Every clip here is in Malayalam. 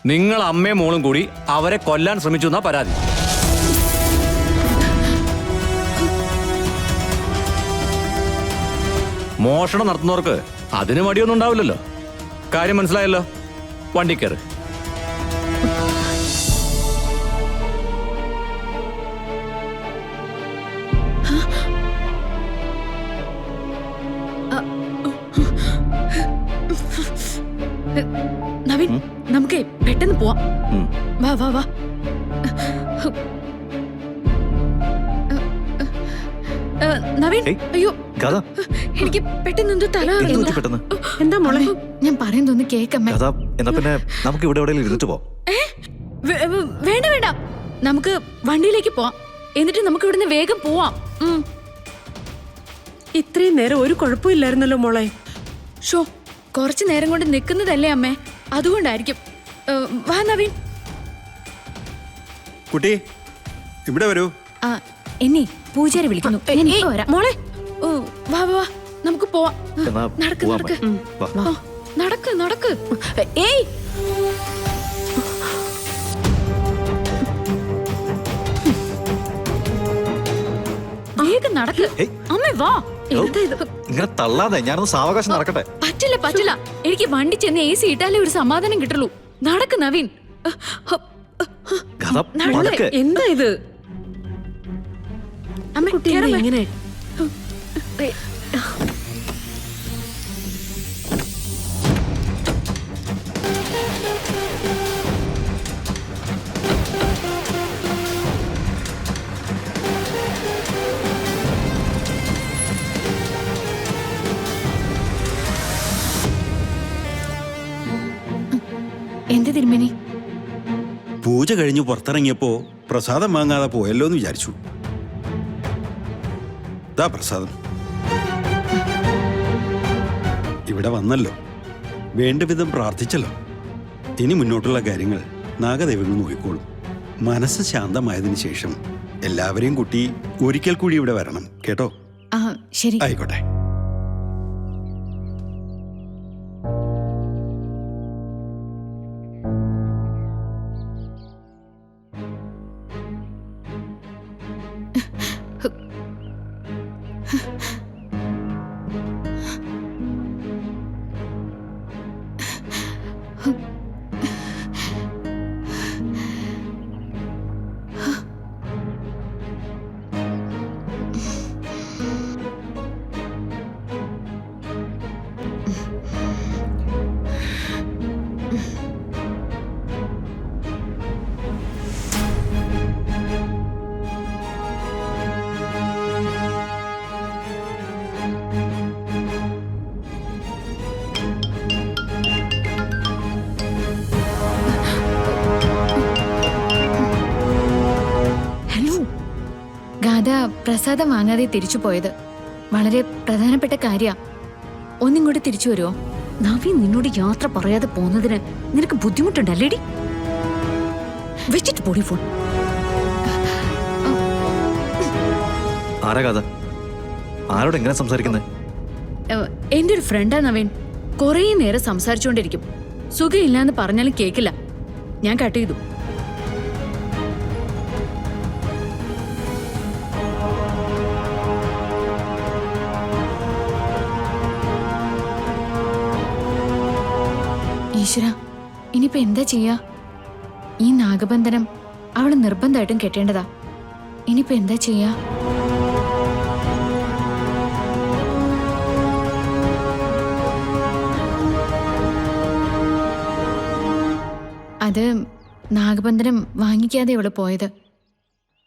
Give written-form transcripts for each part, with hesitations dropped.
നിങ്ങൾ അമ്മയും മോളും കൂടി അവരെ കൊല്ലാൻ ശ്രമിച്ചു എന്നാ പരാതി. മോഷണം നടത്തുന്നവർക്ക് അതിന് മടിയൊന്നും ഉണ്ടാവില്ലല്ലോ. കാര്യം മനസ്സിലായല്ലോ. വണ്ടി കയറ്. നവീൻ, നമുക്ക് പെട്ടെന്ന് പോവാം. വാ വാ വാ. നവീൻ, അയ്യോ എനിക്ക് പെട്ടെന്ന് എന്തോ തല. എന്താ മോളെ? ഞാൻ പറയുന്നൊന്ന് കേക്കമ്മേ. എന്നാ പിന്നെ നമുക്ക് ഇവിടെ എവിടെയെങ്കിലും ഇരുന്നിട്ട് പോവാം. വേണ്ട വേണ്ട, നമുക്ക് വണ്ടിയിലേക്ക് പോവാം. എന്നിട്ട് നമുക്ക് ഇവിടുന്ന് വേഗം പോവാം. ഇത്രയും നേരം ഒരു കുഴപ്പമില്ലായിരുന്നല്ലോ മോളെ. ഷോ, കുറച്ചു നേരം കൊണ്ട് നിൽക്കുന്നതല്ലേ അമ്മേ, അതുകൊണ്ടായിരിക്കും. വാ നവീൻ. കുട്ടി ഇവിടെ വരൂ. എന്നെ പൂജാരി വിളിക്കുന്നു. മോളെ വാ വാ വാ, നമുക്ക് പോവാം. നടക്ക് നടക്ക് നടക്ക് നടക്ക്. ഏയ്, വേഗം നടക്ക്. അമ്മേ വാ. ഇങ്ങനെ തള്ളാതെ ഞാനൊന്ന് സാവകാശം നടക്കട്ടെ. പറ്റില്ല പറ്റില്ല, എനിക്ക് വണ്ടി ചെന്ന് AC ഇട്ടാലേ ഒരു സമാധാനം കിട്ടുള്ളൂ. നടക്ക് നവീൻ. എന്താ ഇത്? ഇങ്ങനെ എന്ത് തിരുമേനി? പൂജ കഴിഞ്ഞു പുറത്തിറങ്ങിയപ്പോ പ്രസാദം വാങ്ങാതെ പോയല്ലോ എന്ന് വിചാരിച്ചു. ദാ പ്രസാദം. ഇവിടെ വന്നല്ലോ, വേണ്ട വിധം പ്രാർത്ഥിച്ചല്ലോ. ഇനി മുന്നോട്ടുള്ള കാര്യങ്ങൾ നാഗദൈവങ്ങൾ നോക്കിക്കോളും. മനസ്സ് ശാന്തമായതിനു ശേഷം എല്ലാവരെയും കൂട്ടി ഒരിക്കൽ കൂടി ഇവിടെ വരണം കേട്ടോ. ശരി, ആയിക്കോട്ടെ. പ്രസാദം വാങ്ങാതെ തിരിച്ചു പോയത് വളരെ പ്രധാനപ്പെട്ട കാര്യ. ഒന്നിങ്ങോട്ട് തിരിച്ചു വരുമോ? നവീൻ നിന്നോട് യാത്ര പറയാതെ പോകുന്നതിന് നിനക്ക് ബുദ്ധിമുട്ടുണ്ടല്ലേടി? വെച്ചിട്ട് പോടി ഫോൺ. ആരാ കഥ? ആരോട് എങ്ങനെ സംസാരിക്കുന്നത്? എന്റെ ഒരു ഫ്രണ്ടാ നവീൻ. കുറേ നേരം സംസാരിച്ചുകൊണ്ടിരിക്കും. സുഖമില്ലാന്ന് പറഞ്ഞാലും കേക്കില്ല. ഞാൻ കട്ട് ചെയ്തു. ഈശ്വര, ഇനിയിപ്പോ എന്താ ചെയ്യാ? ഈ നാഗബന്ധനം അവള് നിർബന്ധമായിട്ടും കെട്ടേണ്ടതാ. ഇനിയിപ്പോ എന്താ ചെയ്യാ? അത് നാഗബന്ധനം വാങ്ങിക്കാതെ അവള് പോയത്.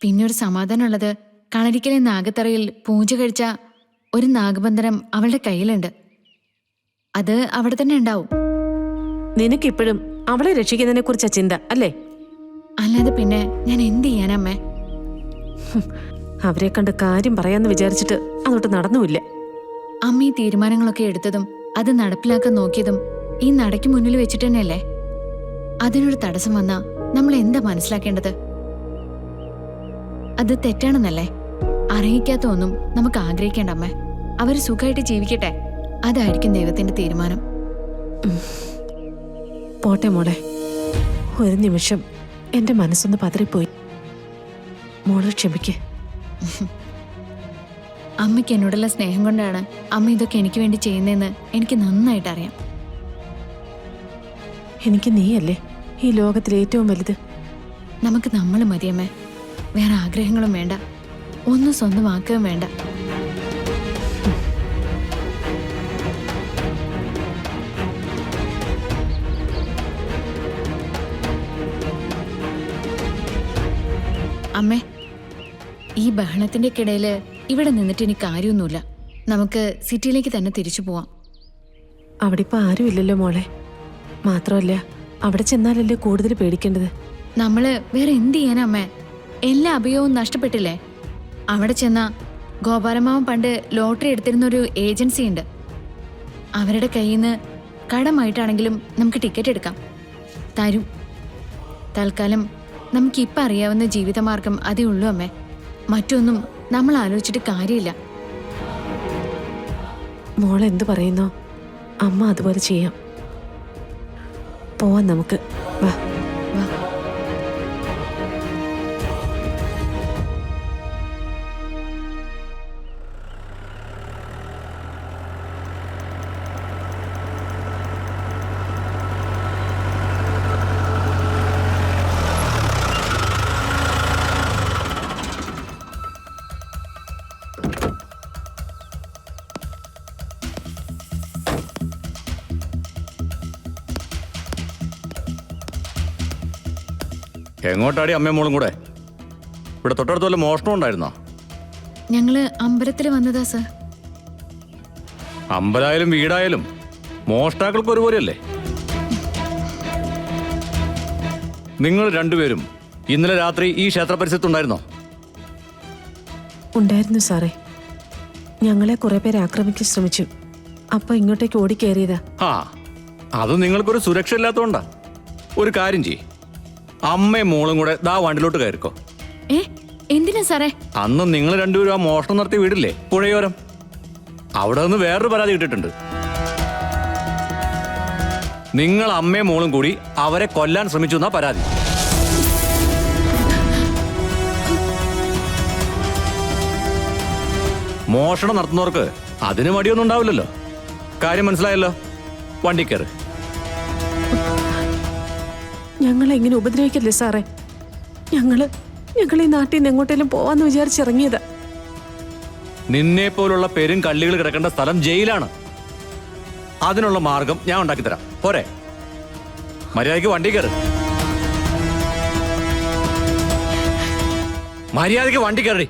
പിന്നെ ഒരു സമാധാനമുള്ളത്, കളരിക്കലെ നാഗത്തറയിൽ പൂജ കഴിച്ച ഒരു നാഗബന്ധനം അവളുടെ കയ്യിലുണ്ട്. അത് അവിടെ തന്നെ ഉണ്ടാവും. നിനക്കിപ്പോഴും അവളെ രക്ഷിക്കുന്നതിനെ കുറിച്ചാ ചിന്ത അല്ലേ? അല്ലാതെ പിന്നെ ഞാൻ എന്ത് ചെയ്യാനമ്മേ? അവരെ കണ്ട് കാര്യം പറയാന്ന് വിചാരിച്ചിട്ട് അതോട്ട് നടന്നുമില്ല. അമ്മ ഈ തീരുമാനങ്ങളൊക്കെ എടുത്തതും അത് നടപ്പിലാക്കാൻ നോക്കിയതും ഈ നടയ്ക്ക് മുന്നിൽ വെച്ചിട്ട് തന്നെയല്ലേ? അതിനൊരു തടസ്സം വന്നാ നമ്മൾ എന്താ മനസ്സിലാക്കേണ്ടത്? അത് തെറ്റാണെന്നല്ലേ? അറിയിക്കാത്ത ഒന്നും നമുക്ക് ആഗ്രഹിക്കേണ്ട അമ്മേ. അവർ സുഖമായിട്ട് ജീവിക്കട്ടെ, അതായിരിക്കും ദൈവത്തിന്റെ തീരുമാനം. പോട്ടെ മോളെ. ഒരു നിമിഷം എന്റെ മനസ്സൊന്ന് പതറിപ്പോയി. മോള് ക്ഷമിക്കേ. അമ്മയ്ക്ക് എന്നോടുള്ള സ്നേഹം കൊണ്ടാണ് അമ്മ ഇതൊക്കെ എനിക്ക് വേണ്ടി ചെയ്യുന്നതെന്ന് എനിക്ക് നന്നായിട്ട് അറിയാം. എനിക്ക് നീയല്ലേ ഈ ലോകത്തിലെ ഏറ്റവും വലുത്. നമുക്ക് നമ്മൾ മതിയമ്മേ. വേറെ ആഗ്രഹങ്ങളും വേണ്ട, ഒന്നും സ്വന്തമാക്കുകയും വേണ്ട. അമ്മേ, ഈ ബഹളത്തിന്റെ ഇടയിൽ ഇവിടെ നിന്നിട്ട് ഇനി കാര്യമൊന്നുമില്ല. നമുക്ക് സിറ്റിയിലേക്ക് തന്നെ തിരിച്ചു പോവാം. അവിടെ ഇപ്പൊ ആരും ഇല്ലല്ലോ മോളെ. മാത്രമല്ല അവിടെ ചെന്നാലല്ലേ കൂടുതൽ പേടിക്കേണ്ടത്. നമ്മള് വേറെ എന്ത് ചെയ്യാനാ അമ്മേ? എല്ലാ അഭയവും നഷ്ടപ്പെട്ടില്ലേ? അവിടെ ചെന്നാ ഗോപാലമാവൻ പണ്ട് ലോട്ടറി എടുത്തിരുന്ന ഒരു ഏജൻസി ഉണ്ട്. അവരുടെ കയ്യിൽ നിന്ന് കടമായിട്ടാണെങ്കിലും നമുക്ക് ടിക്കറ്റ് എടുക്കാം. തരും. തൽക്കാലം നമുക്കിപ്പം അറിയാവുന്ന ജീവിതമാർഗം അതേ ഉള്ളൂ അമ്മേ. മറ്റൊന്നും നമ്മൾ ആലോചിച്ചിട്ട് കാര്യമില്ല. മോൾ എന്തു പറയുന്നോ അമ്മ അതുപോലെ ചെയ്യാം. പോവാൻ നമുക്ക്. വാ. വാ. എങ്ങോട്ടാടി അമ്മയും മോളും കൂടെ? ഇവിടെ തൊട്ടടുത്ത് വല്ല മോഷണം ഉണ്ടായിരുന്നോ? ഞങ്ങള് അമ്പലത്തിൽ വന്നതാ സർ. അമ്പലായാലും വീടായാലും മോഷ്ടാക്കൾക്ക് ഒരുപോലെയല്ലേ? നിങ്ങൾ രണ്ടുപേരും ഇന്നലെ രാത്രി ഈ ക്ഷേത്ര പരിസരത്തുണ്ടായിരുന്നോ? ഉണ്ടായിരുന്നു സാറേ. ഞങ്ങളെ കുറെ പേര് ആക്രമിക്കാൻ ശ്രമിച്ചു. അപ്പൊ ഇങ്ങോട്ടേക്ക് ഓടിക്കേറിയതാ. ആ, അത് നിങ്ങൾക്കൊരു സുരക്ഷ ഇല്ലാത്തതുകൊണ്ടാ. ഒരു കാര്യം ചെയ്യ്, അമ്മയും മോളും കൂടെ ദാ വണ്ടിലോട്ട് കയറിക്കോ. എന്തിനാ സാറേ? അന്ന് നിങ്ങൾ രണ്ടുപേരും ആ മോഷണം നടത്തിയ വീടില്ലേ പുഴയോരം, അവിടെ നിന്ന് വേറൊരു പരാതി കിട്ടിയിട്ടുണ്ട്. നിങ്ങൾ അമ്മയും മോളും കൂടി അവരെ കൊല്ലാൻ ശ്രമിച്ചു എന്നാ പരാതി. മോഷണം നടത്തുന്നവർക്ക് അതിന് മടിയൊന്നും ഉണ്ടാവില്ലല്ലോ. കാര്യം മനസ്സിലായല്ലോ. വണ്ടി കയറ്. ഞങ്ങളെ ഇങ്ങനെ ഉപദ്രവിക്കല്ലേ സാറേ. ഞങ്ങൾ ഈ നാട്ടിൽ നിന്ന് എങ്ങോട്ടേലും പോവാന്ന് വിചാരിച്ചിറങ്ങിയതാ. നിന്നെ പോലുള്ള പെരും കള്ളികൾ കിടക്കേണ്ട സ്ഥലം ജയിലാണ്. അതിനുള്ള മാർഗം ഞാൻ ഉണ്ടാക്കിത്തരാം. പോരെ? മര്യാദയ്ക്ക് വണ്ടി കയറ്. മര്യാദയ്ക്ക് വണ്ടി കയറി.